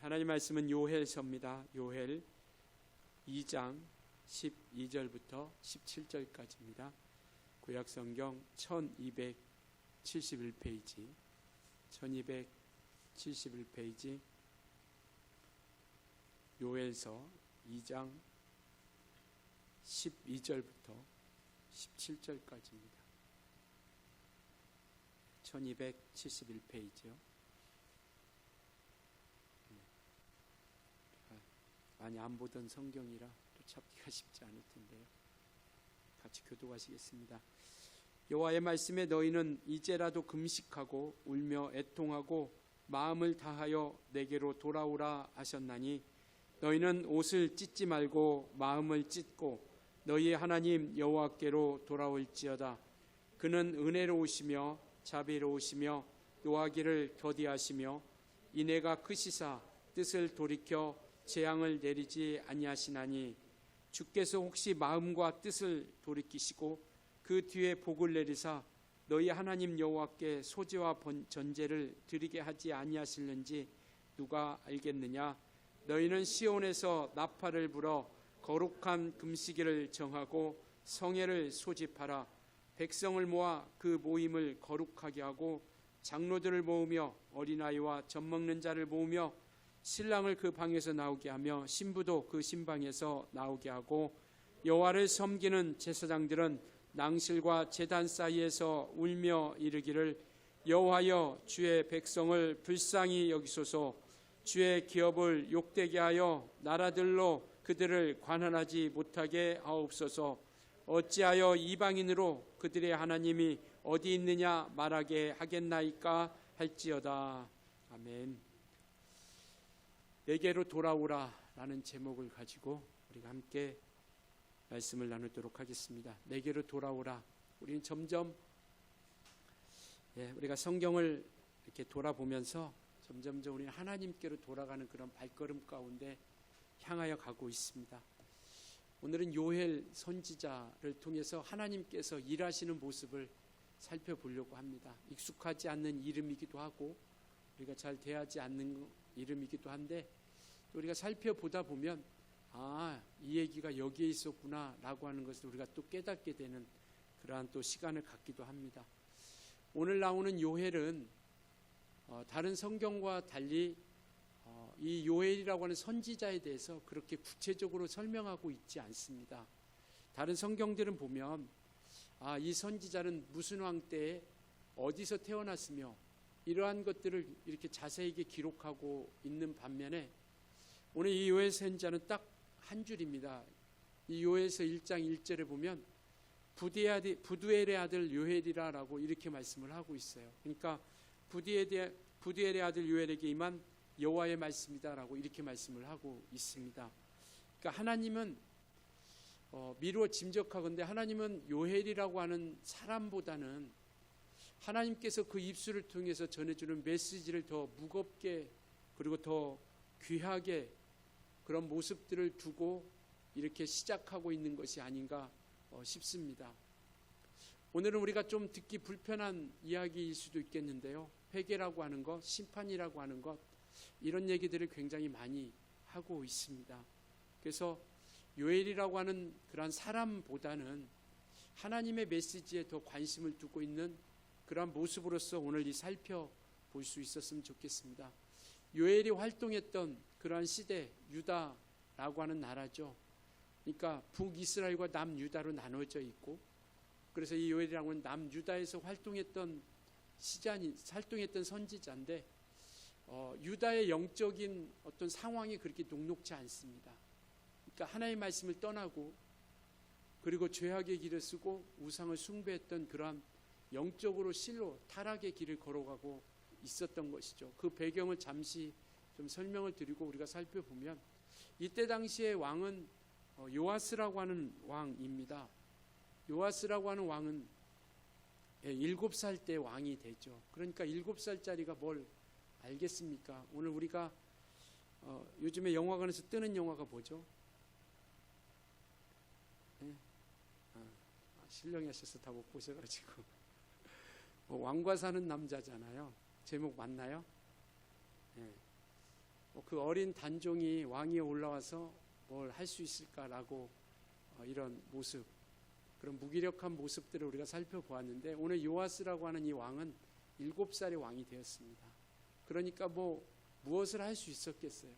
하나님 말씀은 요엘서입니다. 요엘 2장 12절부터 17절까지입니다. 구약성경 1271페이지 1271페이지 요엘서 2장 12절부터 17절까지입니다. 1271페이지요. 많이 안 보던 성경이라 또 찾기가 쉽지 않을 텐데요. 같이 교독하시겠습니다. 여호와의 말씀에 너희는 이제라도 금식하고 울며 애통하고 마음을 다하여 내게로 돌아오라 하셨나니 너희는 옷을 찢지 말고 마음을 찢고 너희의 하나님 여호와께로 돌아올지어다. 그는 은혜로우시며 자비로우시며 노하기를 더디하시며 인애가 크시사 뜻을 돌이켜 재앙을 내리지 아니하시나니 주께서 혹시 마음과 뜻을 돌이키시고 그 뒤에 복을 내리사 너희 하나님 여호와께 소제와 전제를 드리게 하지 아니하실는지 누가 알겠느냐. 너희는 시온에서 나팔을 불어 거룩한 금식일을 정하고 성회를 소집하라. 백성을 모아 그 모임을 거룩하게 하고 장로들을 모으며 어린아이와 젖먹는 자를 모으며 신랑을 그 방에서 나오게 하며 신부도 그 신방에서 나오게 하고 여호와를 섬기는 제사장들은 낭실과 제단 사이에서 울며 이르기를 여호와여 주의 백성을 불쌍히 여기소서. 주의 기업을 욕되게 하여 나라들로 그들을 관할하지 못하게 하옵소서. 어찌하여 이방인으로 그들의 하나님이 어디 있느냐 말하게 하겠나이까 할지어다. 아멘. 내게로 돌아오라 라는 제목을 가지고 우리가 함께 말씀을 나누도록 하겠습니다. 내게로 돌아오라. 우리는 점점 우리가 성경을 이렇게 돌아보면서 점점점 우리는 하나님께로 돌아가는 그런 발걸음 가운데 향하여 가고 있습니다. 오늘은 요엘 선지자를 통해서 하나님께서 일하시는 모습을 살펴보려고 합니다. 익숙하지 않는 이름이기도 하고 우리가 잘 대하지 않는 이름이기도 한데 우리가 살펴보다 보면 이 얘기가 여기에 있었구나 라고 하는 것을 우리가 또 깨닫게 되는 그러한 또 시간을 갖기도 합니다. 오늘 나오는 요엘은 다른 성경과 달리 이 요엘이라고 하는 선지자에 대해서 그렇게 구체적으로 설명하고 있지 않습니다. 다른 성경들은 보면 이 선지자는 무슨 왕 때에 어디서 태어났으며 이러한 것들을 이렇게 자세하게 기록하고 있는 반면에 오늘 이 요엘 선지자는 딱 한 줄입니다. 이 요엘서 1장 1절에 보면 부두엘의 아들 요엘이라라고 이렇게 말씀을 하고 있어요. 그러니까 부두엘의 아들 요엘에게 임한 여호와의 말씀이다라고 이렇게 말씀을 하고 있습니다. 그러니까 하나님은 미루어 짐작하건대 하나님은 요엘이라고 하는 사람보다는 하나님께서 그 입술을 통해서 전해주는 메시지를 더 무겁게 그리고 더 귀하게 그런 모습들을 두고 이렇게 시작하고 있는 것이 아닌가 싶습니다. 오늘은 우리가 좀 듣기 불편한 이야기일 수도 있겠는데요. 회개라고 하는 것, 심판이라고 하는 것 이런 얘기들을 굉장히 많이 하고 있습니다. 그래서 요엘이라고 하는 그런 사람보다는 하나님의 메시지에 더 관심을 두고 있는 그러한 모습으로서 오늘 살펴볼 수 있었으면 좋겠습니다. 요엘이 활동했던 그러한 시대 유다라고 하는 나라죠. 그러니까 북이스라엘과 남유다로 나눠져 있고 그래서 이 요엘이라고 하는 남유다에서 활동했던 선지자인데 유다의 영적인 어떤 상황이 그렇게 녹록지 않습니다. 그러니까 하나님의 말씀을 떠나고 그리고 죄악의 길을 쓰고 우상을 숭배했던 그러한 영적으로 실로 타락의 길을 걸어가고 있었던 것이죠. 그 배경을 잠시 좀 설명을 드리고 우리가 살펴보면 이때 당시의 왕은 요아스라고 하는 왕입니다. 요아스라고 하는 왕은 7살 때 왕이 되죠. 그러니까 7살짜리가 뭘 알겠습니까? 오늘 우리가 요즘에 영화관에서 뜨는 영화가 뭐죠? 신령이 하셔서 다 못 보셔가지고 왕과 사는 남자잖아요. 제목 맞나요? 네. 그 어린 단종이 왕위에 올라와서 뭘 할 수 있을까라고 이런 모습, 그런 무기력한 모습들을 우리가 살펴보았는데, 오늘 요아스라고 하는 이 왕은 7살의 왕이 되었습니다. 그러니까 무엇을 할 수 있었겠어요.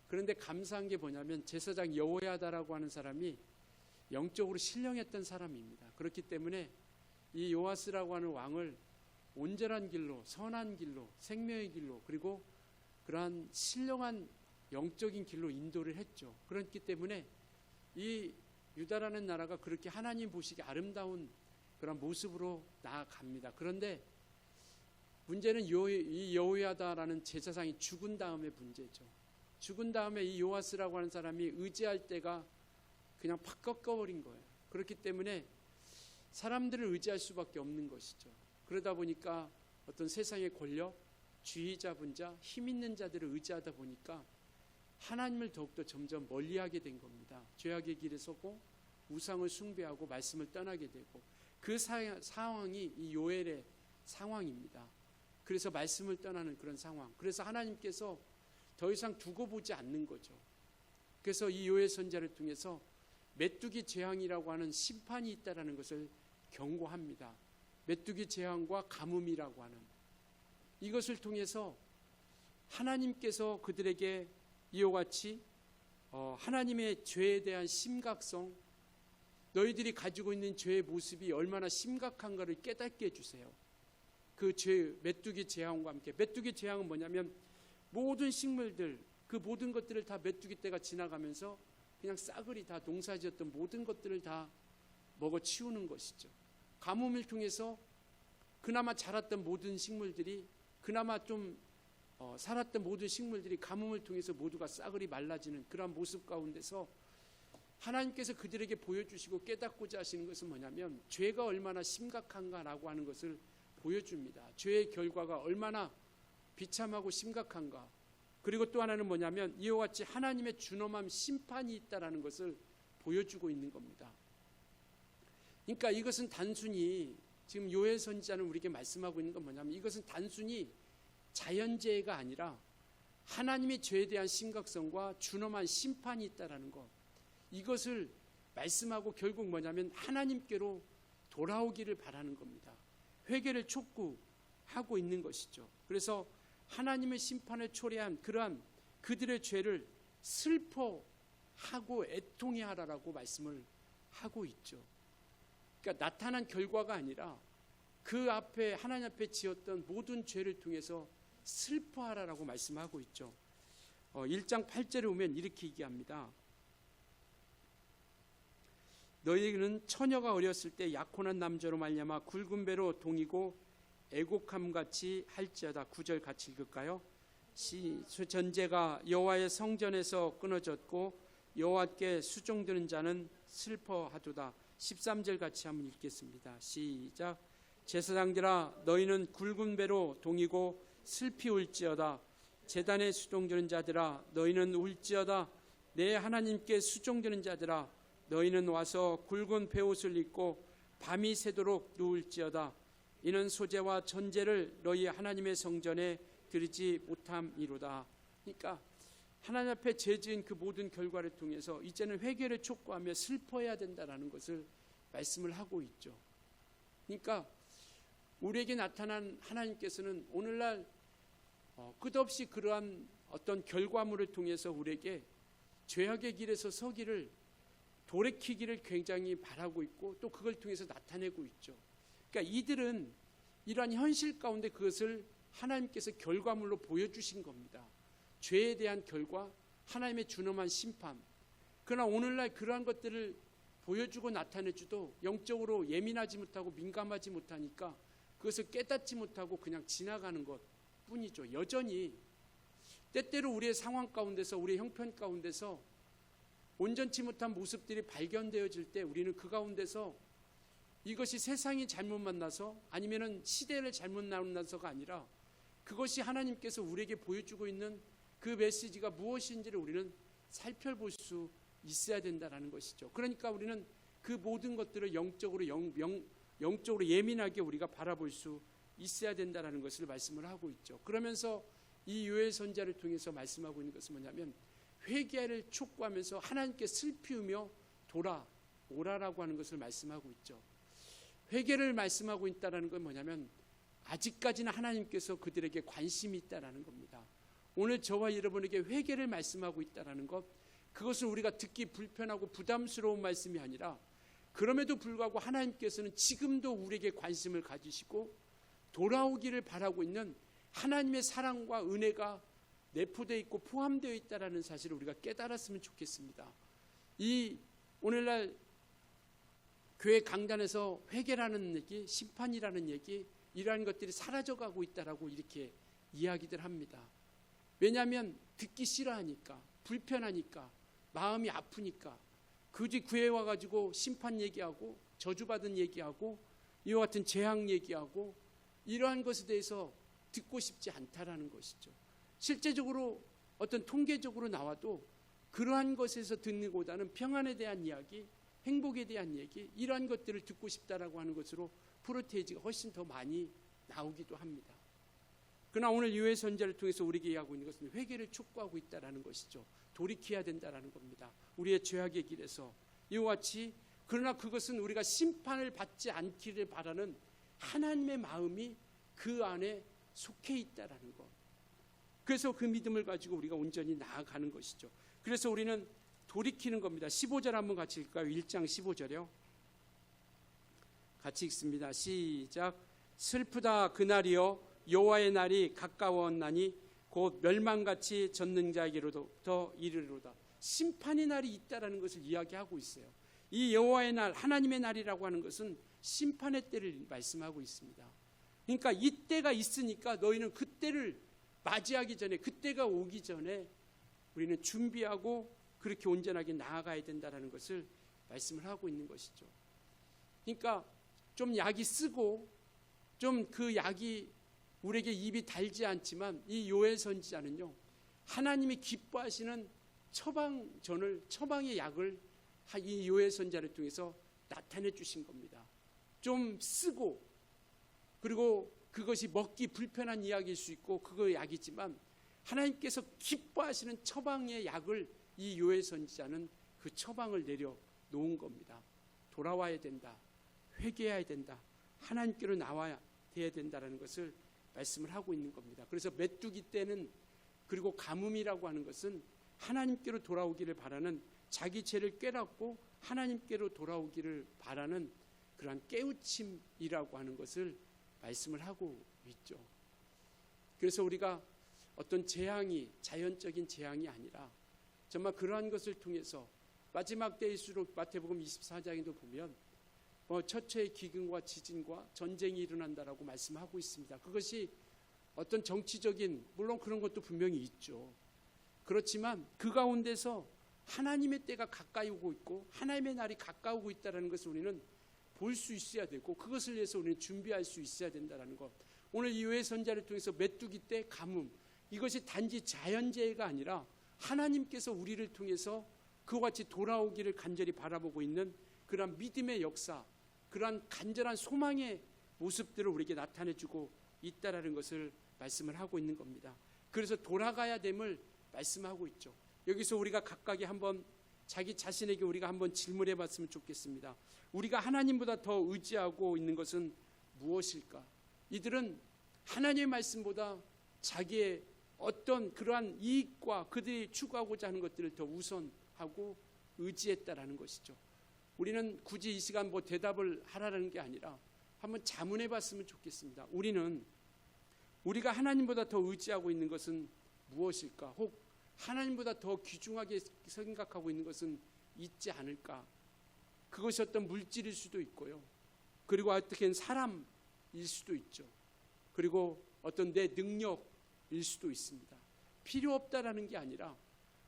그런데 감사한 게 뭐냐면 제사장 여호야다라고 하는 사람이 영적으로 신령했던 사람입니다. 그렇기 때문에 이 요아스라고 하는 왕을 온전한 길로, 선한 길로, 생명의 길로, 그리고 그러한 신령한 영적인 길로 인도를 했죠. 그렇기 때문에 이 유다라는 나라가 그렇게 하나님 보시기에 아름다운 그런 모습으로 나아갑니다. 그런데 문제는 이 여호야다라는 제사장이 죽은 다음의 문제죠. 죽은 다음에 이 요아스라고 하는 사람이 의지할 때가 그냥 팍 꺾어버린 거예요. 그렇기 때문에 사람들을 의지할 수밖에 없는 것이죠. 그러다 보니까 어떤 세상의 권력, 지위 잡은 자, 힘 있는 자들을 의지하다 보니까 하나님을 더욱더 점점 멀리하게 된 겁니다. 죄악의 길에 서고 우상을 숭배하고 말씀을 떠나게 되고, 그 상황이 이 요엘의 상황입니다. 그래서 말씀을 떠나는 그런 상황. 그래서 하나님께서 더 이상 두고 보지 않는 거죠. 그래서 이 요엘 선지자를 통해서 메뚜기 재앙이라고 하는 심판이 있다라는 것을 경고합니다. 메뚜기 재앙과 가뭄이라고 하는 이것을 통해서 하나님께서 그들에게 이와 같이 하나님의 죄에 대한 심각성, 너희들이 가지고 있는 죄의 모습이 얼마나 심각한가를 깨닫게 해주세요. 그 죄, 메뚜기 재앙과 함께. 메뚜기 재앙은 뭐냐면 모든 식물들, 그 모든 것들을 다 메뚜기 떼가 지나가면서 그냥 싸그리 다 농사지었던 모든 것들을 다 먹어치우는 것이죠. 가뭄을 통해서 그나마 자랐던 모든 식물들이, 그나마 좀 살았던 모든 식물들이 가뭄을 통해서 모두가 싸그리 말라지는 그런 모습 가운데서 하나님께서 그들에게 보여주시고 깨닫고자 하시는 것은 뭐냐면 죄가 얼마나 심각한가라고 하는 것을 보여줍니다. 죄의 결과가 얼마나 비참하고 심각한가. 그리고 또 하나는 뭐냐면 이와 같이 하나님의 준엄한 심판이 있다라는 것을 보여주고 있는 겁니다. 그러니까 이것은 단순히, 지금 요엘 선지자는 우리에게 말씀하고 있는 건 뭐냐면 이것은 단순히 자연재해가 아니라 하나님의 죄에 대한 심각성과 준엄한 심판이 있다라는 것, 이것을 말씀하고 결국 뭐냐면 하나님께로 돌아오기를 바라는 겁니다. 회개를 촉구하고 있는 것이죠. 그래서 하나님의 심판을 초래한 그러한 그들의 죄를 슬퍼하고 애통해하라라고 말씀을 하고 있죠. 그러니까 나타난 결과가 아니라 그 앞에 하나님 앞에 지었던 모든 죄를 통해서 슬퍼하라라고 말씀하고 있죠. 1장 8절에 오면 이렇게 얘기합니다. 너희는 처녀가 어렸을 때 약혼한 남자로 말미암아 굵은 배로 동이고 애곡함같이 할지어다. 9절 같이 읽을까요? 전제가 여호와의 성전에서 끊어졌고 여호와께 수종드는 자는 슬퍼하도다. 13절 같이 한번 읽겠습니다. 시작. 제사장들아 너희는 굵은 배로 동이고 슬피 울지어다. 제단에 수종드는 자들아 너희는 울지어다. 내 하나님께 수종드는 자들아 너희는 와서 굵은 베옷을 입고 밤이 새도록 누울지어다. 이는 소재와 전제를 너희 하나님의 성전에 드리지 못함이로다. 그러니까 하나님 앞에 죄지은 그 모든 결과를 통해서 이제는 회개를 촉구하며 슬퍼해야 된다라는 것을 말씀을 하고 있죠. 그러니까 우리에게 나타난 하나님께서는 오늘날 끝없이 그러한 어떤 결과물을 통해서 우리에게 죄악의 길에서 서기를, 돌이키기를 굉장히 바라고 있고 또 그걸 통해서 나타내고 있죠. 그러니까 이들은 이러한 현실 가운데 그것을 하나님께서 결과물로 보여주신 겁니다. 죄에 대한 결과, 하나님의 준엄한 심판. 그러나 오늘날 그러한 것들을 보여주고 나타내주도 영적으로 예민하지 못하고 민감하지 못하니까 그것을 깨닫지 못하고 그냥 지나가는 것 뿐이죠. 여전히 때때로 우리의 상황 가운데서, 우리의 형편 가운데서 온전치 못한 모습들이 발견되어질 때 우리는 그 가운데서 이것이 세상이 잘못 만나서 아니면은 시대를 잘못 만나서가 아니라 그것이 하나님께서 우리에게 보여주고 있는 그 메시지가 무엇인지를 우리는 살펴볼 수 있어야 된다는 것이죠. 그러니까 우리는 그 모든 것들을 영적으로 예민하게 우리가 바라볼 수 있어야 된다는 것을 말씀을 하고 있죠. 그러면서 이 요엘 선지자를 통해서 말씀하고 있는 것은 뭐냐면 회개를 촉구하면서 하나님께 슬피우며 돌아오라라고 하는 것을 말씀하고 있죠. 회개를 말씀하고 있다는 건 뭐냐면 아직까지는 하나님께서 그들에게 관심이 있다는 겁니다. 오늘 저와 여러분에게 회개를 말씀하고 있다는 것, 그것은 우리가 듣기 불편하고 부담스러운 말씀이 아니라 그럼에도 불구하고 하나님께서는 지금도 우리에게 관심을 가지시고 돌아오기를 바라고 있는 하나님의 사랑과 은혜가 내포되어 있고 포함되어 있다는 사실을 우리가 깨달았으면 좋겠습니다. 이 오늘날 교회 강단에서 회개라는 얘기, 심판이라는 얘기, 이러한 것들이 사라져가고 있다라고 이렇게 이야기들 합니다. 왜냐하면 듣기 싫어하니까, 불편하니까, 마음이 아프니까, 굳이 교회 와가지고 심판 얘기하고 저주받은 얘기하고 이와 같은 재앙 얘기하고 이러한 것에 대해서 듣고 싶지 않다라는 것이죠. 실제적으로 어떤 통계적으로 나와도 그러한 것에서 듣는 것보다는 평안에 대한 이야기, 행복에 대한 얘기, 이러한 것들을 듣고 싶다라고 하는 것으로 프로테이지가 훨씬 더 많이 나오기도 합니다. 그러나 오늘 요엘 선지자를 통해서 우리에게 이야기하고 있는 것은 회개를 촉구하고 있다라는 것이죠. 돌이켜야 된다라는 겁니다. 우리의 죄악의 길에서 이와 같이, 그러나 그것은 우리가 심판을 받지 않기를 바라는 하나님의 마음이 그 안에 속해 있다라는 것. 그래서 그 믿음을 가지고 우리가 온전히 나아가는 것이죠. 그래서 우리는 돌이키는 겁니다. 15절 한번 같이 읽을까요? 1장 15절이요. 같이 읽습니다. 시작. 슬프다 그날이여, 여호와의 날이 가까웠나니 곧 멸망같이 전능자에게로부터 이르리로다. 심판의 날이 있다라는 것을 이야기하고 있어요. 이 여호와의 날, 하나님의 날이라고 하는 것은 심판의 때를 말씀하고 있습니다. 그러니까 이때가 있으니까 너희는 그때를 맞이하기 전에, 그때가 오기 전에 우리는 준비하고 그렇게 온전하게 나아가야 된다는 것을 말씀을 하고 있는 것이죠. 그러니까 좀 약이 쓰고 좀 그 약이 우리에게 입이 달지 않지만 이 요엘 선지자는요, 하나님이 기뻐하시는 처방의 약을 이 요엘 선지자를 통해서 나타내 주신 겁니다. 좀 쓰고, 그리고 그것이 먹기 불편한 이야기일 수 있고 그거 약이지만 하나님께서 기뻐하시는 처방의 약을 이 요엘 선지자는 그 처방을 내려 놓은 겁니다. 돌아와야 된다, 회개해야 된다, 하나님께로 나와야 된다는 것을 말씀을 하고 있는 겁니다. 그래서 메뚜기 때는, 그리고 가뭄이라고 하는 것은 하나님께로 돌아오기를 바라는, 자기 죄를 깨닫고 하나님께로 돌아오기를 바라는 그러한 깨우침이라고 하는 것을 말씀을 하고 있죠. 그래서 우리가 어떤 재앙이 자연적인 재앙이 아니라 정말 그러한 것을 통해서 마지막 때일수록 마태복음 24장에도 보면 처처의 기근과 지진과 전쟁이 일어난다라고 말씀하고 있습니다. 그것이 어떤 정치적인, 물론 그런 것도 분명히 있죠. 그렇지만 그 가운데서 하나님의 때가 가까이 오고 있고 하나님의 날이 가까우고 있다는 것을 우리는 볼 수 있어야 되고, 그것을 위해서 우리는 준비할 수 있어야 된다는 것. 오늘 이 요엘 선지자를 통해서 메뚜기 때 가뭄, 이것이 단지 자연재해가 아니라 하나님께서 우리를 통해서 그와 같이 돌아오기를 간절히 바라보고 있는 그러한 믿음의 역사, 그러한 간절한 소망의 모습들을 우리에게 나타내주고 있다라는 것을 말씀을 하고 있는 겁니다. 그래서 돌아가야 됨을 말씀하고 있죠. 여기서 우리가 각각이 한번 자기 자신에게 우리가 한번 질문해 봤으면 좋겠습니다. 우리가 하나님보다 더 의지하고 있는 것은 무엇일까? 이들은 하나님의 말씀보다 자기의 어떤 그러한 이익과 그들이 추구하고자 하는 것들을 더 우선하고 의지했다라는 것이죠. 우리는 굳이 이 시간 대답을 하라는 게 아니라 한번 자문해 봤으면 좋겠습니다. 우리가 하나님보다 더 의지하고 있는 것은 무엇일까? 혹 하나님보다 더 귀중하게 생각하고 있는 것은 있지 않을까? 그것이 어떤 물질일 수도 있고요. 그리고 어떻게든 사람일 수도 있죠. 그리고 어떤 내 능력일 수도 있습니다. 필요 없다라는 게 아니라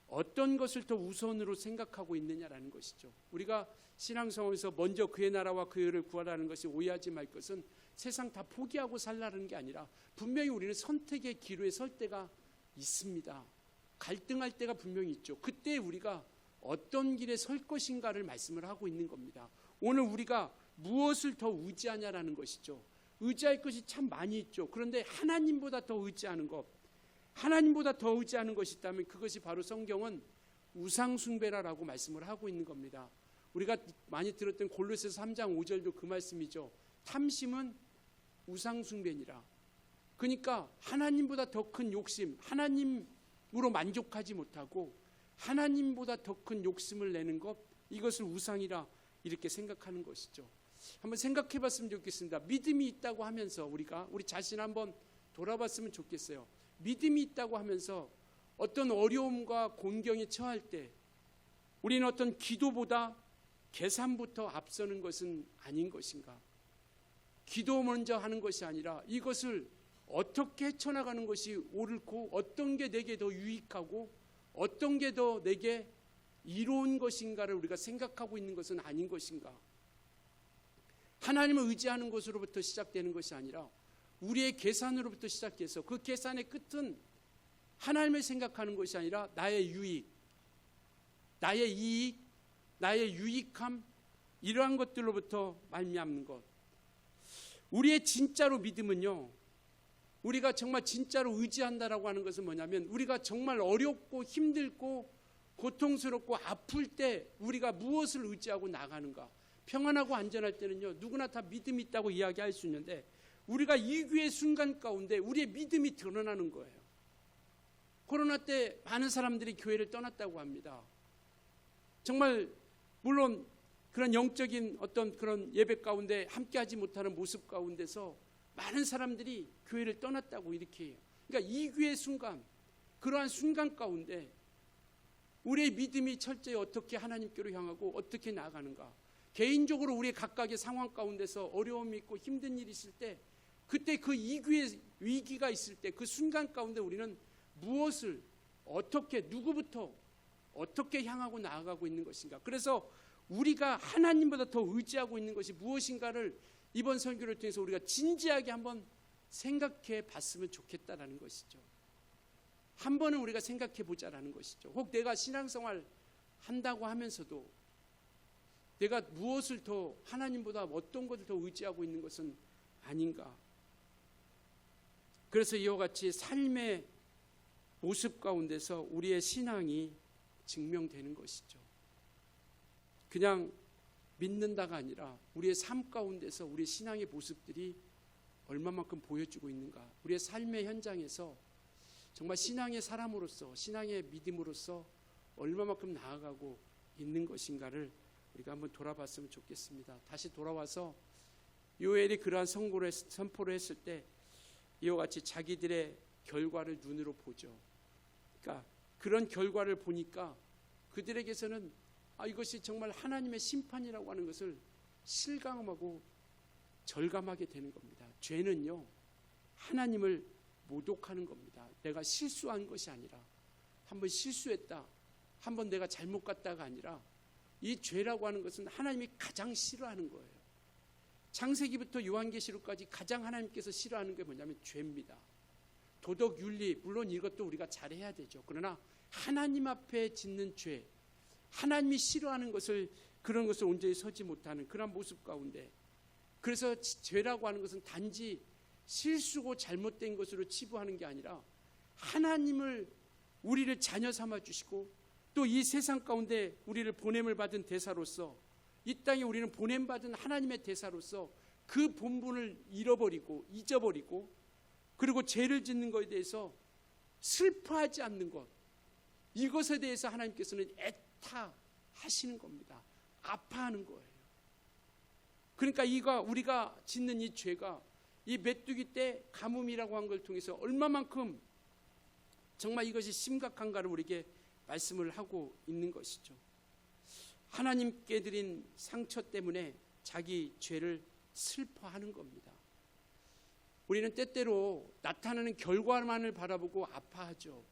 어떤 것을 더 우선으로 생각하고 있느냐라는 것이죠. 우리가 신앙생활에서 먼저 그의 나라와 그의 의를 구하라는 것이 오해하지 말 것은 세상 다 포기하고 살라는 게 아니라 분명히 우리는 선택의 기로에 설 때가 있습니다. 갈등할 때가 분명히 있죠. 그때 우리가 어떤 길에 설 것인가를 말씀을 하고 있는 겁니다. 오늘 우리가 무엇을 더 의지하냐라는 것이죠. 의지할 것이 참 많이 있죠. 그런데 하나님보다 더 의지하는 것, 하나님보다 더 의지하는 것이 있다면 그것이 바로 성경은 우상숭배라고 말씀을 하고 있는 겁니다. 우리가 많이 들었던 골로새서 3장 5절도 그 말씀이죠. 탐심은 우상숭배니라. 그러니까 하나님보다 더 큰 욕심, 하나님으로 만족하지 못하고 하나님보다 더 큰 욕심을 내는 것, 이것을 우상이라 이렇게 생각하는 것이죠. 한번 생각해 봤으면 좋겠습니다. 믿음이 있다고 하면서 우리 자신 한번 돌아봤으면 좋겠어요. 믿음이 있다고 하면서 어떤 어려움과 곤경에 처할 때 우리는 어떤 기도보다 계산부터 앞서는 것은 아닌 것인가? 기도 먼저 하는 것이 아니라 이것을 어떻게 헤쳐나가는 것이 옳고 어떤 게 내게 더 유익하고 어떤 게 더 내게 이로운 것인가를 우리가 생각하고 있는 것은 아닌 것인가? 하나님을 의지하는 것으로부터 시작되는 것이 아니라 우리의 계산으로부터 시작해서 그 계산의 끝은 하나님을 생각하는 것이 아니라 나의 유익, 나의 이익, 나의 유익함, 이러한 것들로부터 말미암는 것. 우리의 진짜로 믿음은요, 우리가 정말 진짜로 의지한다라고 하는 것은 뭐냐면 우리가 정말 어렵고 힘들고 고통스럽고 아플 때 우리가 무엇을 의지하고 나가는가. 평안하고 안전할 때는요, 누구나 다 믿음이 있다고 이야기할 수 있는데 우리가 이기의 순간 가운데 우리의 믿음이 드러나는 거예요. 코로나 때 많은 사람들이 교회를 떠났다고 합니다. 정말 물론 그런 영적인 어떤 그런 예배 가운데 함께하지 못하는 모습 가운데서 많은 사람들이 교회를 떠났다고 이렇게 해요. 그러니까 이기의 순간, 그러한 순간 가운데 우리의 믿음이 철저히 어떻게 하나님께로 향하고 어떻게 나아가는가. 개인적으로 우리의 각각의 상황 가운데서 어려움이 있고 힘든 일이 있을 때 그때 그 이기의 위기가 있을 때 그 순간 가운데 우리는 무엇을 어떻게 누구부터 어떻게 향하고 나아가고 있는 것인가. 그래서 우리가 하나님보다 더 의지하고 있는 것이 무엇인가를 이번 설교를 통해서 우리가 진지하게 한번 생각해 봤으면 좋겠다라는 것이죠. 한 번은 우리가 생각해 보자라는 것이죠. 혹 내가 신앙생활 한다고 하면서도 내가 무엇을 더 하나님보다 어떤 것을 더 의지하고 있는 것은 아닌가. 그래서 이와 같이 삶의 모습 가운데서 우리의 신앙이 증명되는 것이죠. 그냥 믿는다가 아니라 우리의 삶 가운데서 우리의 신앙의 모습들이 얼마만큼 보여주고 있는가. 우리의 삶의 현장에서 정말 신앙의 사람으로서 신앙의 믿음으로서 얼마만큼 나아가고 있는 것인가를 우리가 한번 돌아봤으면 좋겠습니다. 다시 돌아와서 요엘이 그러한 선포를 했을 때 이와 같이 자기들의 결과를 눈으로 보죠. 그러니까 그런 결과를 보니까 그들에게서는 이것이 정말 하나님의 심판이라고 하는 것을 실감하고 절감하게 되는 겁니다. 죄는요, 하나님을 모독하는 겁니다. 내가 실수한 것이 아니라 한번 실수했다, 한번 내가 잘못 갔다가 아니라 이 죄라고 하는 것은 하나님이 가장 싫어하는 거예요. 창세기부터 요한계시록까지 가장 하나님께서 싫어하는 게 뭐냐면 죄입니다. 도덕, 윤리, 물론 이것도 우리가 잘해야 되죠. 그러나 하나님 앞에 짓는 죄, 하나님이 싫어하는 것을, 그런 것을 온전히 서지 못하는 그런 모습 가운데, 그래서 죄라고 하는 것은 단지 실수고 잘못된 것으로 치부하는 게 아니라 하나님을, 우리를 자녀 삼아 주시고 또 이 세상 가운데 우리를 보냄을 받은 대사로서, 이 땅에 우리는 보냄받은 하나님의 대사로서 그 본분을 잃어버리고 잊어버리고 그리고 죄를 짓는 것에 대해서 슬퍼하지 않는 것, 이것에 대해서 하나님께서는 애타하시는 겁니다. 아파하는 거예요. 그러니까 우리가 짓는 이 죄가 이 메뚜기 때 가뭄이라고 한 걸 통해서 얼마만큼 정말 이것이 심각한가를 우리에게 말씀을 하고 있는 것이죠. 하나님께 드린 상처 때문에 자기 죄를 슬퍼하는 겁니다. 우리는 때때로 나타나는 결과만을 바라보고 아파하죠.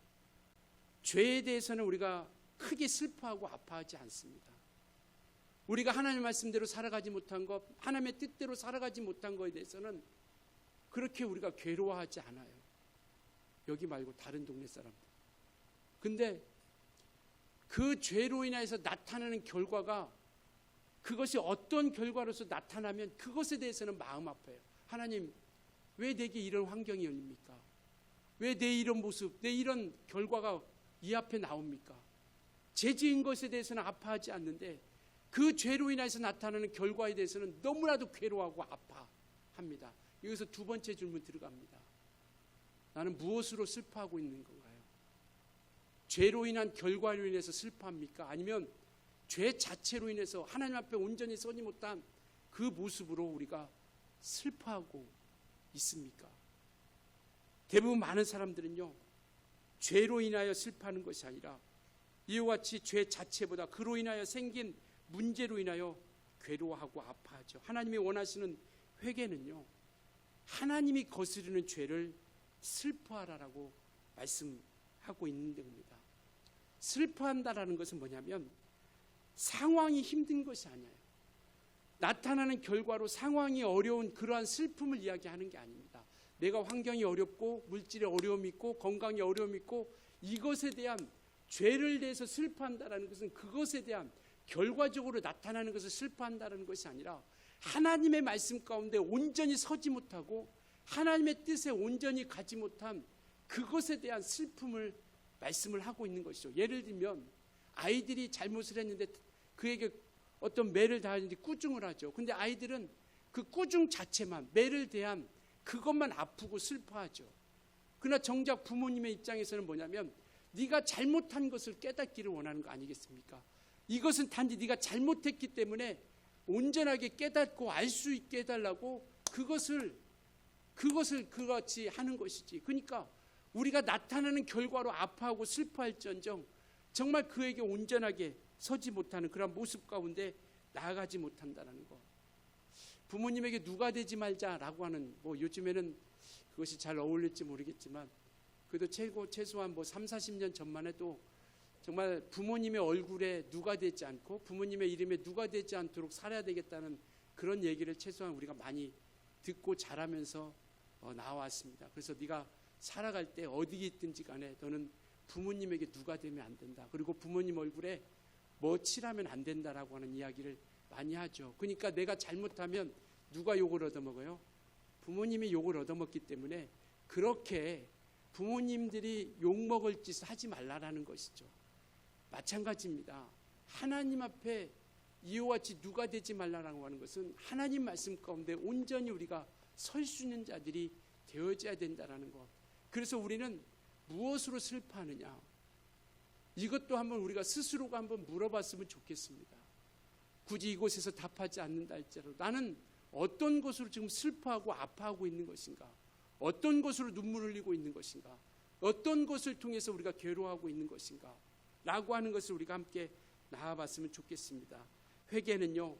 죄에 대해서는 우리가 크게 슬퍼하고 아파하지 않습니다. 우리가 하나님 말씀대로 살아가지 못한 것, 하나님의 뜻대로 살아가지 못한 것에 대해서는 그렇게 우리가 괴로워하지 않아요. 여기 말고 다른 동네 사람들. 근데 그 죄로 인해서 나타나는 결과가, 그것이 어떤 결과로서 나타나면 그것에 대해서는 마음 아파요. 하나님, 왜 내게 이런 환경이 열립니까? 왜 내 이런 모습, 내 이런 결과가 이 앞에 나옵니까? 죄 지은 것에 대해서는 아파하지 않는데 그 죄로 인해서 나타나는 결과에 대해서는 너무나도 괴로워하고 아파합니다. 여기서 두 번째 질문 들어갑니다. 나는 무엇으로 슬퍼하고 있는 건가요? 죄로 인한 결과로 인해서 슬퍼합니까? 아니면 죄 자체로 인해서 하나님 앞에 온전히 서지 못한 그 모습으로 우리가 슬퍼하고 있습니까? 대부분 많은 사람들은요, 죄로 인하여 슬퍼하는 것이 아니라 이와 같이 죄 자체보다 그로 인하여 생긴 문제로 인하여 괴로워하고 아파하죠. 하나님이 원하시는 회개는요, 하나님이 거스르는 죄를 슬퍼하라라고 말씀하고 있는 겁니다. 슬퍼한다라는 것은 뭐냐면 상황이 힘든 것이 아니에요. 나타나는 결과로 상황이 어려운 그러한 슬픔을 이야기하는 게 아닙니다. 내가 환경이 어렵고 물질에 어려움이 있고 건강에 어려움이 있고 이것에 대한 죄를 대해서 슬퍼한다라는 것은 그것에 대한 결과적으로 나타나는 것을 슬퍼한다라는 것이 아니라 하나님의 말씀 가운데 온전히 서지 못하고 하나님의 뜻에 온전히 가지 못한 그것에 대한 슬픔을 말씀을 하고 있는 것이죠. 예를 들면 아이들이 잘못을 했는데 그에게 어떤 매를 당하는데 꾸중을 하죠. 근데 아이들은 그 꾸중 자체만, 매를 대한 그것만 아프고 슬퍼하죠. 그러나 정작 부모님의 입장에서는 뭐냐면 네가 잘못한 것을 깨닫기를 원하는 거 아니겠습니까? 이것은 단지 네가 잘못했기 때문에 온전하게 깨닫고 알 수 있게 해달라고 그것을 그같이 하는 것이지. 그러니까 우리가 나타나는 결과로 아파하고 슬퍼할지언정 정말 그에게 온전하게 서지 못하는 그런 모습 가운데 나아가지 못한다는 것. 부모님에게 누가 되지 말자라고 하는, 뭐 요즘에는 그것이 잘 어울릴지 모르겠지만 그래도 최소한 뭐 3, 40년 전만 해도 정말 부모님의 얼굴에 누가 되지 않고 부모님의 이름에 누가 되지 않도록 살아야 되겠다는 그런 얘기를 최소한 우리가 많이 듣고 자라면서 나왔습니다. 그래서 네가 살아갈 때 어디 있든지 간에 너는 부모님에게 누가 되면 안 된다. 그리고 부모님 얼굴에 뭐 칠하면 안 된다라고 하는 이야기를 많이 하죠. 그러니까 내가 잘못하면 누가 욕을 얻어먹어요? 부모님이 욕을 얻어먹기 때문에 그렇게 부모님들이 욕먹을 짓을 하지 말라라는 것이죠. 마찬가지입니다. 하나님 앞에 이와 같이 누가 되지 말라라고 하는 것은 하나님 말씀 가운데 온전히 우리가 설 수 있는 자들이 되어져야 된다라는 것. 그래서 우리는 무엇으로 슬퍼하느냐? 이것도 한번 우리가 스스로가 한번 물어봤으면 좋겠습니다. 굳이 이곳에서 답하지 않는다 할지라도 나는 어떤 것으로 지금 슬퍼하고 아파하고 있는 것인가? 어떤 것으로 눈물을 흘리고 있는 것인가? 어떤 것을 통해서 우리가 괴로워하고 있는 것인가? 라고 하는 것을 우리가 함께 나아봤으면 좋겠습니다. 회개는요,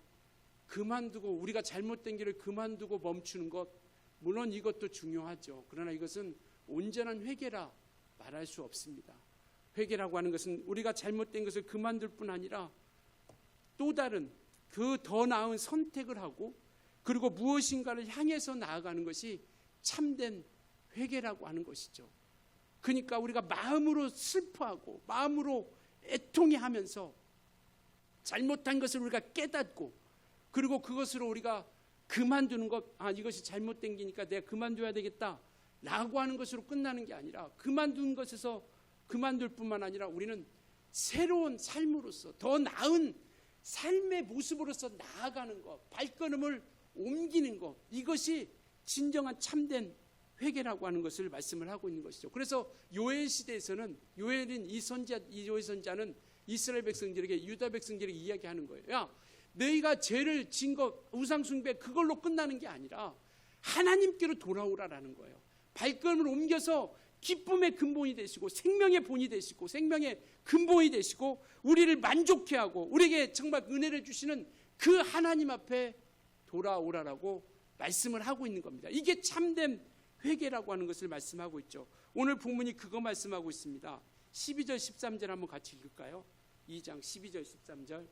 그만두고 우리가 잘못된 길을 그만두고 멈추는 것, 물론 이것도 중요하죠. 그러나 이것은 온전한 회개라 말할 수 없습니다. 회개라고 하는 것은 우리가 잘못된 것을 그만둘 뿐 아니라 또 다른 그 더 나은 선택을 하고 그리고 무엇인가를 향해서 나아가는 것이 참된 회개라고 하는 것이죠. 그러니까 우리가 마음으로 슬퍼하고 마음으로 애통해하면서 잘못한 것을 우리가 깨닫고 그리고 그것으로 우리가 그만두는 것, 이것이 잘못된 게니까 내가 그만둬야 되겠다 라고 하는 것으로 끝나는 게 아니라 그만둔 것에서 그만둘 뿐만 아니라 우리는 새로운 삶으로서 더 나은 삶의 모습으로서 나아가는 것, 발걸음을 옮기는 것, 이것이 진정한 참된 회개라고 하는 것을 말씀을 하고 있는 것이죠. 그래서 요엘 시대에서는 요엘 선지자는 이스라엘 백성들에게 유다 백성들에게 이야기하는 거예요. 야, 너희가 죄를 진 것, 우상 숭배 그걸로 끝나는 게 아니라 하나님께로 돌아오라라는 거예요. 발걸음을 옮겨서 기쁨의 근본이 되시고 생명의 본이 되시고 생명의 근본이 되시고 우리를 만족해 하고 우리에게 정말 은혜를 주시는 그 하나님 앞에 돌아오라라고 말씀을 하고 있는 겁니다. 이게 참된 회개라고 하는 것을 말씀하고 있죠. 오늘 본문이 그거 말씀하고 있습니다. 12절 13절 한번 같이 읽을까요? 2장 12절 13절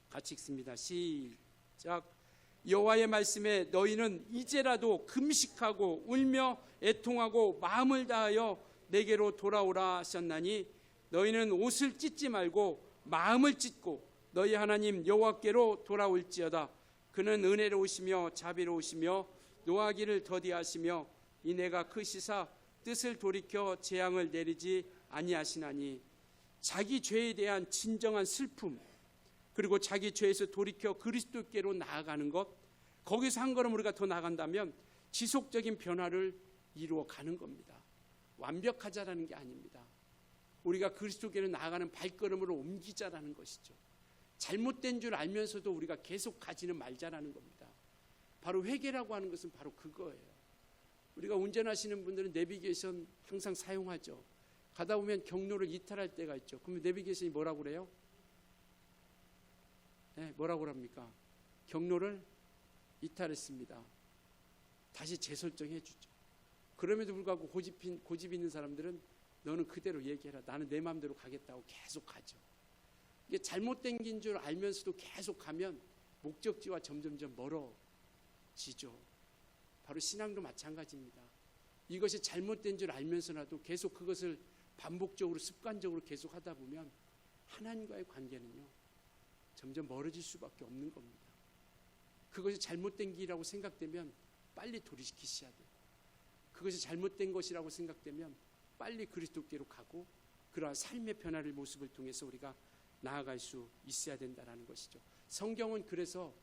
같이 읽습니다. 시작. 여호와의 말씀에 너희는 이제라도 금식하고 울며 애통하고 마음을 다하여 내게로 돌아오라 하셨나니 너희는 옷을 찢지 말고 마음을 찢고 너희 하나님 여호와께로 돌아올지어다. 그는 은혜로우시며 자비로우시며 노하기를 더디하시며 이내가 크시사 뜻을 돌이켜 재앙을 내리지 아니하시나니 자기 죄에 대한 진정한 슬픔 그리고 자기 죄에서 돌이켜 그리스도께로 나아가는 것 거기서 한 걸음 우리가 더 나아간다면 지속적인 변화를 이루어 가는 겁니다. 완벽하자라는 게 아닙니다. 우리가 그리스도께로 나아가는 발걸음으로 옮기자라는 것이죠. 잘못된 줄 알면서도 우리가 계속 가지는 말자라는 겁니다. 바로 회개라고 하는 것은 바로 그거예요. 우리가 운전하시는 분들은 내비게이션 항상 사용하죠. 가다 보면 경로를 이탈할 때가 있죠. 그러면 내비게이션이 뭐라고 그래요? 네, 뭐라고 합니까? 경로를 이탈했습니다. 다시 재설정해 주죠. 그럼에도 불구하고 고집 있는 사람들은 너는 그대로 얘기해라. 나는 내 마음대로 가겠다고 계속 가죠. 이게 잘못된 긴 줄 알면서도 계속 가면 목적지와 점점점 멀어지죠. 바로 신앙도 마찬가지입니다. 이것이 잘못된 줄 알면서라도 계속 그것을 반복적으로 습관적으로 계속 하다 보면 하나님과의 관계는요 점점 멀어질 수밖에 없는 겁니다. 그것이 잘못된 길이라고 생각되면 빨리 돌이키셔야 돼요. 그것이 잘못된 것이라고 생각되면 빨리 그리스도께로 가고 그러한 삶의 변화를 모습을 통해서 우리가 나아갈 수 있어야 된다는 것이죠. 성경은 그래서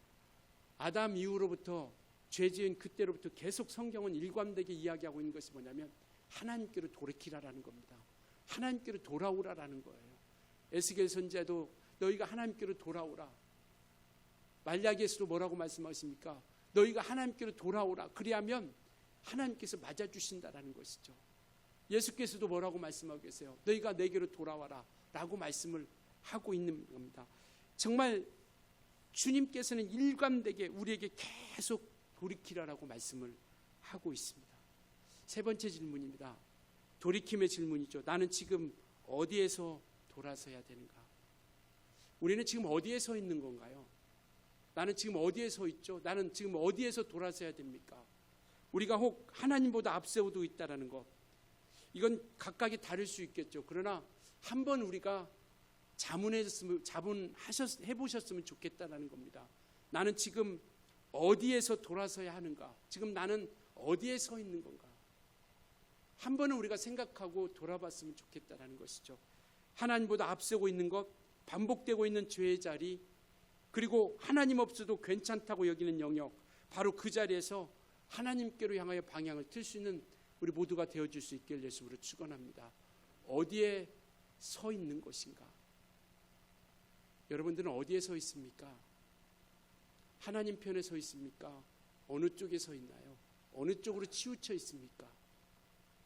아담 이후로부터 죄 지은 그때로부터 계속 성경은 일관되게 이야기하고 있는 것이 뭐냐면 하나님께로 돌이키라라는 겁니다. 하나님께로 돌아오라라는 거예요. 에스겔 선지자도 너희가 하나님께로 돌아오라. 말라기에서도 뭐라고 말씀하십니까? 너희가 하나님께로 돌아오라. 그리하면 하나님께서 맞아주신다라는 것이죠. 예수께서도 뭐라고 말씀하고 계세요? 너희가 내게로 돌아와라 라고 말씀을 하고 있는 겁니다. 정말 주님께서는 일관되게 우리에게 계속 돌이키라라고 말씀을 하고 있습니다. 세 번째 질문입니다. 돌이킴의 질문이죠. 나는 지금 어디에서 돌아서야 되는가? 우리는 지금 어디에 서 있는 건가요? 나는 지금 어디에 서 있죠? 나는 지금 어디에서 돌아서야 됩니까? 우리가 혹 하나님보다 앞세우고 있다는 것, 이건 각각이 다를 수 있겠죠. 그러나 한번 우리가 해보셨으면 좋겠다는 겁니다. 나는 지금 어디에서 돌아서야 하는가? 지금 나는 어디에 서 있는 건가? 한 번은 우리가 생각하고 돌아봤으면 좋겠다는 것이죠. 하나님보다 앞서고 있는 것, 반복되고 있는 죄의 자리, 그리고 하나님 없어도 괜찮다고 여기는 영역, 바로 그 자리에서 하나님께로 향하여 방향을 틀 수 있는 우리 모두가 되어줄 수 있길 예수로 축원합니다. 어디에 서 있는 것인가? 여러분들은 어디에 서 있습니까? 하나님 편에 서 있습니까? 어느 쪽에 서 있나요? 어느 쪽으로 치우쳐 있습니까?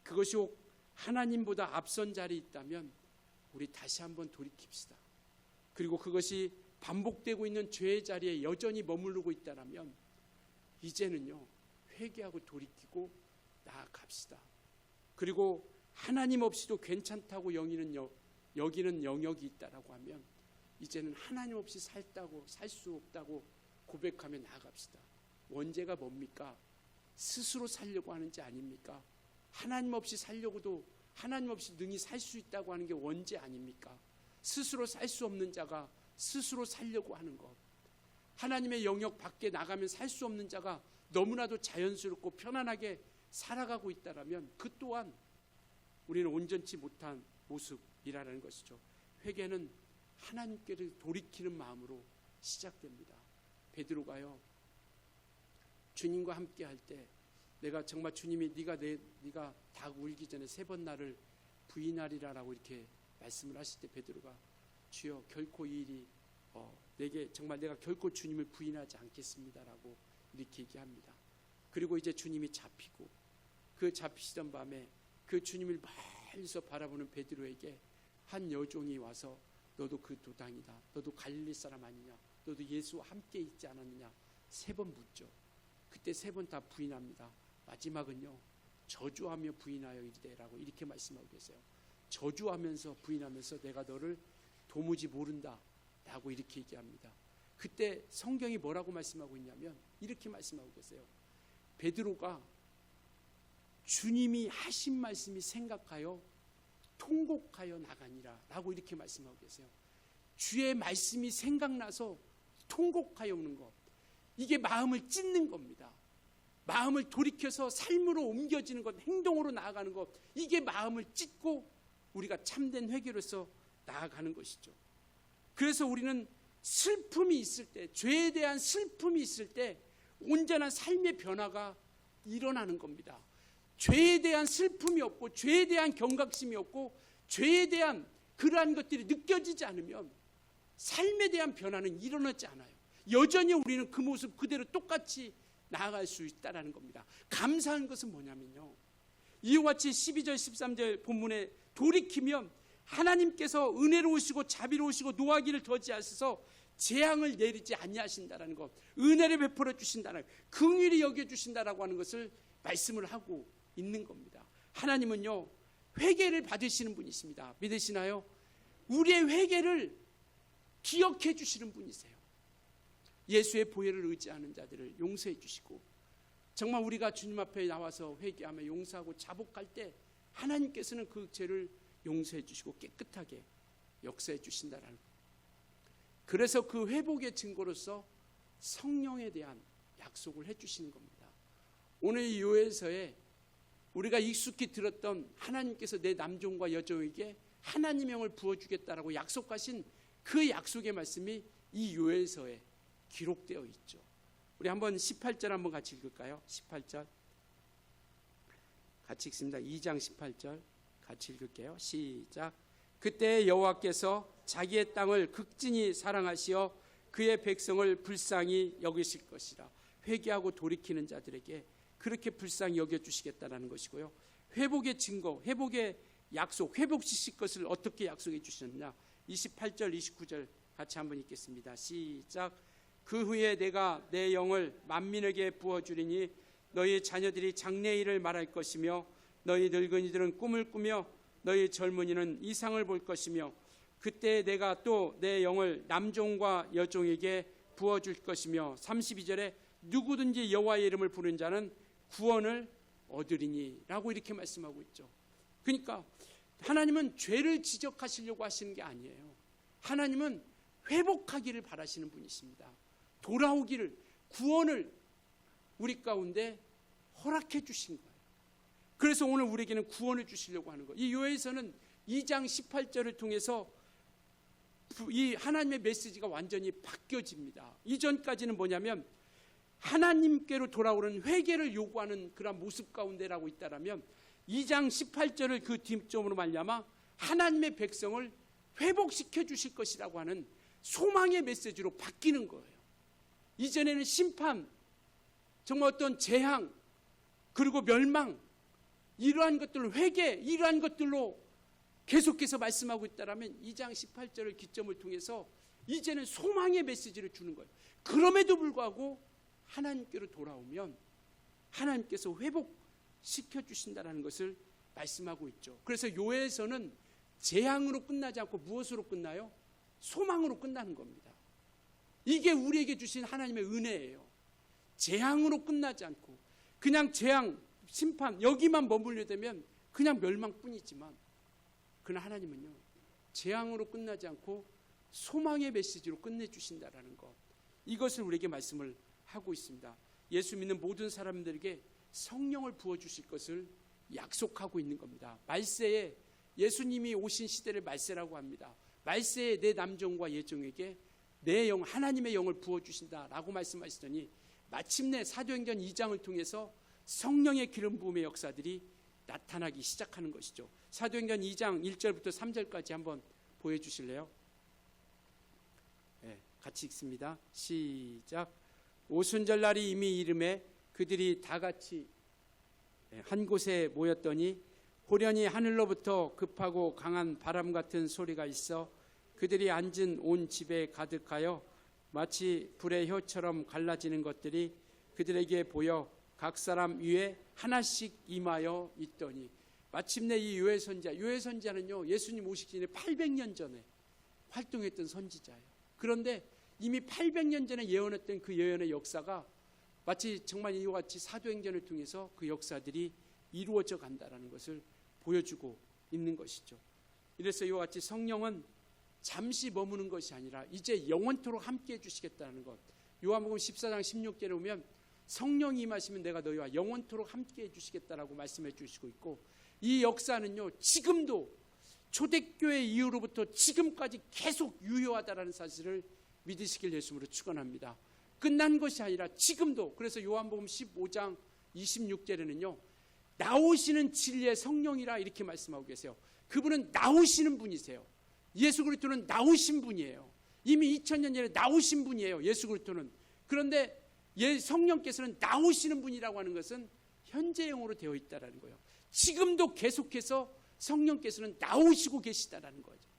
그것이 혹 하나님보다 앞선 자리에 있다면 우리 다시 한번 돌이킵시다. 그리고 그것이 반복되고 있는 죄의 자리에 여전히 머무르고 있다면 이제는요 회개하고 돌이키고 나아갑시다. 그리고 하나님 없이도 괜찮다고 여기는 영역이 있다라고 하면 이제는 하나님 없이 살 수 없다고 고백하며 나아갑시다. 원죄가 뭡니까? 스스로 살려고 하는지 아닙니까? 하나님 없이 살려고도 하나님 없이 능히 살 수 있다고 하는 게 원죄 아닙니까? 스스로 살 수 없는 자가 스스로 살려고 하는 것, 하나님의 영역 밖에 나가면 살 수 없는 자가 너무나도 자연스럽고 편안하게 살아가고 있다라면 그 또한 우리는 온전치 못한 모습이라는 것이죠. 회개는 하나님께를 돌이키는 마음으로 시작됩니다. 베드로가요 주님과 함께 할 때 내가 정말 주님이 네가 닭 울기 전에 3번 나를 부인하리라라고 이렇게 말씀을 하실 때 베드로가 주여 결코 이 일이 내게 정말 내가 결코 주님을 부인하지 않겠습니다라고 이렇게 얘기합니다. 그리고 이제 주님이 잡히고 그 잡히시던 밤에 그 주님을 멀리서 바라보는 베드로에게 한 여종이 와서 너도 그 도당이다. 너도 갈릴리 사람 아니냐. 너도 예수와 함께 있지 않았느냐. 3번 묻죠. 그때 3번 다 부인합니다. 마지막은요 저주하며 부인하여 이르되라고 이렇게 말씀하고 계세요. 저주하면서 부인하면서 내가 너를 도무지 모른다 라고 이렇게 얘기합니다. 그때 성경이 뭐라고 말씀하고 있냐면 이렇게 말씀하고 계세요. 베드로가 주님이 하신 말씀이 생각하여 통곡하여 나가니라 라고 이렇게 말씀하고 계세요. 주의 말씀이 생각나서 통곡하여 오는 것, 이게 마음을 찢는 겁니다. 마음을 돌이켜서 삶으로 옮겨지는 것, 행동으로 나아가는 것, 이게 마음을 찢고 우리가 참된 회개로서 나아가는 것이죠. 그래서 우리는 슬픔이 있을 때, 죄에 대한 슬픔이 있을 때 온전한 삶의 변화가 일어나는 겁니다. 죄에 대한 슬픔이 없고 죄에 대한 경각심이 없고 죄에 대한 그러한 것들이 느껴지지 않으면 삶에 대한 변화는 일어나지 않아요. 여전히 우리는 그 모습 그대로 똑같이 나아갈 수 있다는 겁니다. 감사한 것은 뭐냐면요, 이와 같이 12절 13절 본문에 돌이키면 하나님께서 은혜로우시고 자비로우시고 노하기를 더디하셔서 재앙을 내리지 아니하신다는 것, 은혜를 베풀어 주신다는, 긍휼히 여겨 주신다라고 하는 것을 말씀을 하고 있는 겁니다. 하나님은요, 회개를 받으시는 분이십니다. 믿으시나요? 우리의 회개를 기억해 주시는 분이세요. 예수의 보혈을 의지하는 자들을 용서해 주시고, 정말 우리가 주님 앞에 나와서 회개하며 용서하고 자복할 때 하나님께서는 그 죄를 용서해 주시고 깨끗하게 역사해 주신다라는 것. 그래서 그 회복의 증거로서 성령에 대한 약속을 해 주시는 겁니다. 오늘 이 요엘서에 우리가 익숙히 들었던 하나님께서 내 남종과 여종에게 하나님의 영을 부어주겠다라고 약속하신 그 약속의 말씀이 이 요엘서에 기록되어 있죠. 우리 한번 18절 한번 같이 읽을까요? 18절 같이 읽습니다. 2장 18절 같이 읽을게요. 시작. 그때 여호와께서 자기의 땅을 극진히 사랑하시어 그의 백성을 불쌍히 여기실 것이라. 회개하고 돌이키는 자들에게 그렇게 불쌍히 여겨주시겠다는 것이고요. 회복의 증거, 회복의 약속, 회복시킬 것을 어떻게 약속해 주셨느냐. 28절 29절 같이 한번 읽겠습니다. 시작. 그 후에 내가 내 영을 만민에게 부어주리니 너희 자녀들이 장래일을 말할 것이며 너희 늙은이들은 꿈을 꾸며 너희 젊은이는 이상을 볼 것이며 그때 내가 또 내 영을 남종과 여종에게 부어줄 것이며 32절에 누구든지 여호와의 이름을 부르는 자는 구원을 얻으리니 라고 이렇게 말씀하고 있죠. 그러니까 하나님은 죄를 지적하시려고 하시는 게 아니에요. 하나님은 회복하기를 바라시는 분이십니다. 돌아오기를, 구원을 우리 가운데 허락해 주신 거예요. 그래서 오늘 우리에게는 구원을 주시려고 하는 거예요. 이 요엘서는 2장 18절을 통해서 이 하나님의 메시지가 완전히 바뀌어집니다. 이전까지는 뭐냐면 하나님께로 돌아오는 회개를 요구하는 그런 모습 가운데라고 있다라면 2장 18절을 그 뒷점으로 말미암아 하나님의 백성을 회복시켜 주실 것이라고 하는 소망의 메시지로 바뀌는 거예요. 이전에는 심판, 정말 어떤 재앙, 그리고 멸망, 이러한 것들을 회개, 이러한 것들로 계속해서 말씀하고 있다라면 2장 18절을 기점을 통해서 이제는 소망의 메시지를 주는 거예요. 그럼에도 불구하고 하나님께로 돌아오면 하나님께서 회복시켜 주신다는 것을 말씀하고 있죠. 그래서 요엘서는 재앙으로 끝나지 않고 무엇으로 끝나요? 소망으로 끝나는 겁니다. 이게 우리에게 주신 하나님의 은혜예요. 재앙으로 끝나지 않고 그냥 재앙, 심판 여기만 머물려 되면 그냥 멸망뿐이지만, 그러나 하나님은요, 재앙으로 끝나지 않고 소망의 메시지로 끝내주신다라는 것, 이것을 우리에게 말씀을 하고 있습니다. 예수 믿는 모든 사람들에게 성령을 부어주실 것을 약속하고 있는 겁니다. 말세에 예수님이 오신 시대를 말세라고 합니다. 말세에 내 남종과 여종에게 내 영, 하나님의 영을 부어주신다라고 말씀하시더니 마침내 사도행전 2장을 통해서 성령의 기름 부음의 역사들이 나타나기 시작하는 것이죠. 사도행전 2장 1절부터 3절까지 한번 보여주실래요? 네, 같이 읽습니다. 시작. 오순절날이 이미 이름에 그들이 다 같이 한 곳에 모였더니 호련히 하늘로부터 급하고 강한 바람 같은 소리가 있어 그들이 앉은 온 집에 가득하여 마치 불의 혀처럼 갈라지는 것들이 그들에게 보여 각 사람 위에 하나씩 임하여 있더니, 마침내 이 요엘 선지자는요, 예수님 오시기 전에 800년 전에 활동했던 선지자예요. 그런데 이미 800년 전에 예언했던 그 예언의 역사가 마치 정말 이와 같이 사도행전을 통해서 그 역사들이 이루어져 간다는 것을 보여주고 있는 것이죠. 이래서 이와 같이 성령은 잠시 머무는 것이 아니라 이제 영원토록 함께해 주시겠다는 것. 요한복음 14장 16절에 보면 성령이 임하시면 내가 너희와 영원토록 함께 해주시겠다라고 말씀해 주시고 있고, 이 역사는요 지금도 초대교회 이후로부터 지금까지 계속 유효하다라는 사실을 믿으시길 예수님으로 축원합니다. 끝난 것이 아니라 지금도. 그래서 요한복음 15장 26절에는요 나오시는 진리의 성령이라 이렇게 말씀하고 계세요. 그분은 나오시는 분이세요. 예수 그리스도는 나오신 분이에요. 이미 2000년 전에 나오신 분이에요. 예수 그리스도는. 그런데 성령께서는 나오시는 분이라고 하는 것은 현재형으로 되어 있다는 거예요. 지금도 계속해서 성령께서는 나오시고 계시다라는 거죠.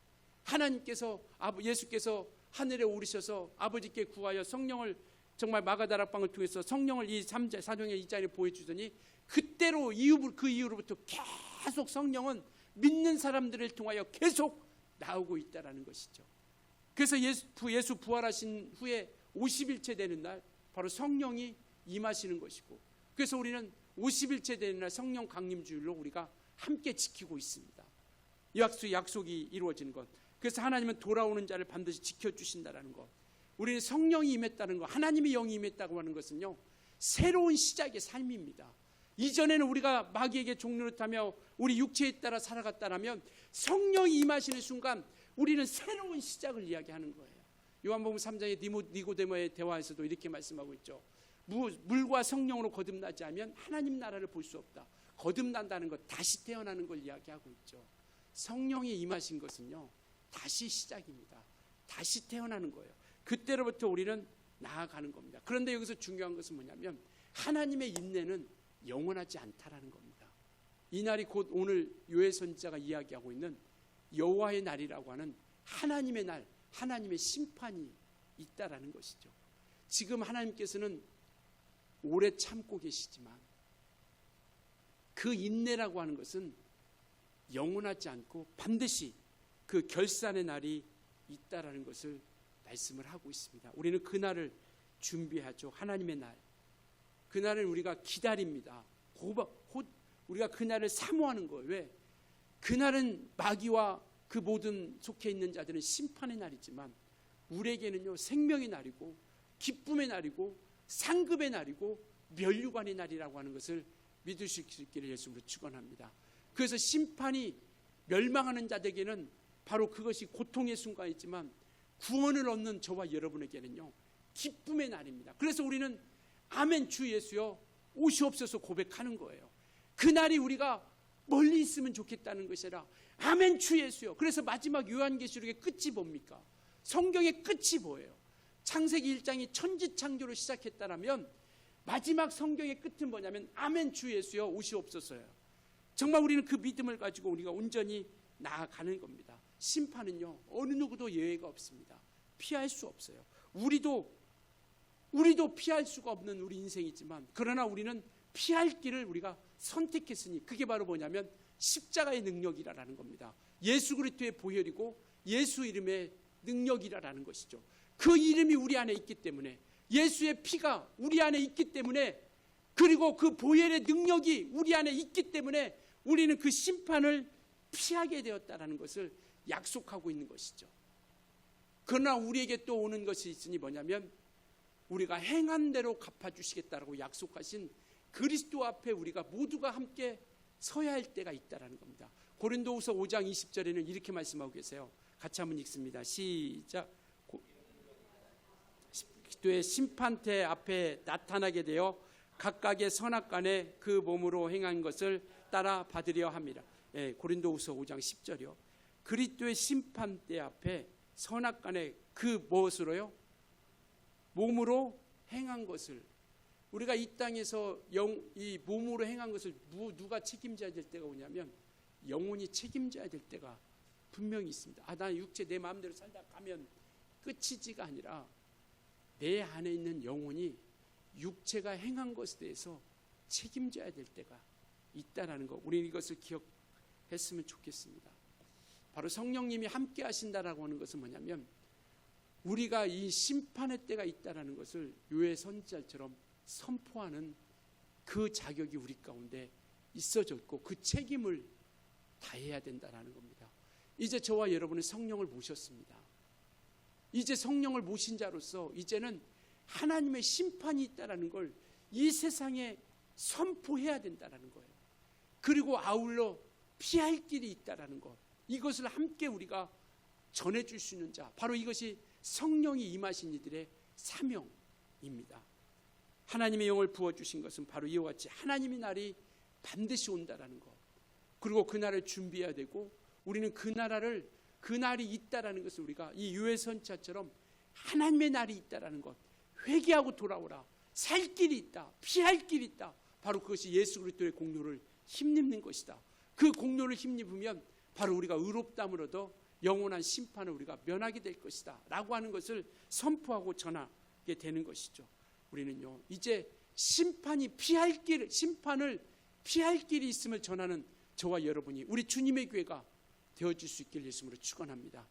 하나님께서, 예수께서 하늘에 오르셔서 아버지께 구하여 성령을 정말 마가다락방을 통해서 성령을 이 사도행전 2장에 보여주더니 그때로 그 이후로부터 계속 성령은 믿는 사람들을 통하여 계속 나오고 있다라는 것이죠. 그래서 예수 부활하신 후에 50일째 되는 날 바로 성령이 임하시는 것이고, 그래서 우리는 50일째 되는 날 성령 강림주일로 우리가 함께 지키고 있습니다. 약속이 이루어지는 것. 그래서 하나님은 돌아오는 자를 반드시 지켜주신다는 것. 우리는 성령이 임했다는 것, 하나님의 영이 임했다고 하는 것은요 새로운 시작의 삶입니다. 이전에는 우리가 마귀에게 종노릇하며 우리 육체에 따라 살아갔다면 성령이 임하시는 순간 우리는 새로운 시작을 이야기하는 거예요. 요한복음 3장의 니고데모의 대화에서도 이렇게 말씀하고 있죠. 물과 성령으로 거듭나지 않으면 하나님 나라를 볼 수 없다. 거듭난다는 것, 다시 태어나는 걸 이야기하고 있죠. 성령이 임하신 것은요 다시 시작입니다. 다시 태어나는 거예요. 그때로부터 우리는 나아가는 겁니다. 그런데 여기서 중요한 것은 뭐냐면 하나님의 인내는 영원하지 않다라는 겁니다. 이 날이 곧 오늘 요엘 선지자가 이야기하고 있는 여호와의 날이라고 하는 하나님의 날, 하나님의 심판이 있다라는 것이죠. 지금 하나님께서는 오래 참고 계시지만 그 인내라고 하는 것은 영원하지 않고 반드시 그 결산의 날이 있다라는 것을 말씀을 하고 있습니다. 우리는 그 날을 준비하죠. 하나님의 날. 그 날을 우리가 기다립니다. 우리가 그 날을 사모하는 거예요. 왜? 그 날은 마귀와 그 모든 속해 있는 자들은 심판의 날이지만 우리에게는요 생명의 날이고 기쁨의 날이고 상급의 날이고 면류관의 날이라고 하는 것을 믿을 수 있기를 예수님으로 축원합니다. 그래서 심판이 멸망하는 자들에게는 바로 그것이 고통의 순간이지만 구원을 얻는 저와 여러분에게는요 기쁨의 날입니다. 그래서 우리는 아멘 주 예수여 오시옵소서 고백하는 거예요. 그날이 우리가 멀리 있으면 좋겠다는 것이 아니라 아멘 주 예수여. 그래서 마지막 요한계시록의 끝이 뭡니까? 성경의 끝이 뭐예요? 창세기 1장이 천지창조로 시작했다라면 마지막 성경의 끝은 뭐냐면 아멘 주 예수여 오시옵소서예요. 정말 우리는 그 믿음을 가지고 우리가 온전히 나아가는 겁니다. 심판은요 어느 누구도 예외가 없습니다. 피할 수 없어요. 우리도 피할 수가 없는 우리 인생이지만 그러나 우리는 피할 길을 우리가 선택했으니 그게 바로 뭐냐면 십자가의 능력이라는 겁니다. 예수 그리스도의 보혈이고 예수 이름의 능력이라는 것이죠. 그 이름이 우리 안에 있기 때문에 예수의 피가 우리 안에 있기 때문에 그리고 그 보혈의 능력이 우리 안에 있기 때문에 우리는 그 심판을 피하게 되었다는 것을 약속하고 있는 것이죠. 그러나 우리에게 또 오는 것이 있으니 뭐냐면 우리가 행한 대로 갚아주시겠다라고 약속하신 그리스도 앞에 우리가 모두가 함께 서야 할 때가 있다는 겁니다. 고린도후서 5장 20절에는 이렇게 말씀하고 계세요. 같이 한번 읽습니다. 시작. 그리스도의 심판대 앞에 나타나게 되어 각각의 선악간에 그 몸으로 행한 것을 따라 받으려 합니다. 고린도후서 5장 10절이요. 그리스도의 심판대 앞에 선악간에 그 무엇으로요? 몸으로 행한 것을 우리가 이 땅에서 이 몸으로 행한 것을 누가 책임져야 될 때가 오냐면 영혼이 책임져야 될 때가 분명히 있습니다. 나 육체 내 마음대로 살다 가면 끝이지가 아니라 내 안에 있는 영혼이 육체가 행한 것에 대해서 책임져야 될 때가 있다라는 거, 우리 이것을 기억했으면 좋겠습니다. 바로 성령님이 함께 하신다라고 하는 것은 뭐냐면 우리가 이 심판의 때가 있다라는 것을 요엘 선지자처럼 선포하는 그 자격이 우리 가운데 있어져 있고 그 책임을 다해야 된다라는 겁니다. 이제 저와 여러분은 성령을 모셨습니다. 이제 성령을 모신 자로서 이제는 하나님의 심판이 있다라는 걸 이 세상에 선포해야 된다는 거예요. 그리고 아울러 피할 길이 있다는 것, 이것을 함께 우리가 전해줄 수 있는 자, 바로 이것이 성령이 임하신 이들의 사명입니다. 하나님의 영을 부어주신 것은 바로 이와 같이 하나님의 날이 반드시 온다라는 것, 그리고 그 날을 준비해야 되고 우리는 그 날이 있다라는 것을 우리가 이 유해선자처럼 하나님의 날이 있다라는 것, 회개하고 돌아오라, 살 길이 있다, 피할 길이 있다, 바로 그것이 예수 그리스도의 공로를 힘입는 것이다. 그 공로를 힘입으면 바로 우리가 의롭다함을 얻어 영원한 심판을 우리가 면하게 될 것이다 라고 하는 것을 선포하고 전하게 되는 것이죠. 우리는요 이제 심판을 피할 길이 있음을 전하는 저와 여러분이 우리 주님의 교회가 되어질 수 있길 예수님으로 축원합니다.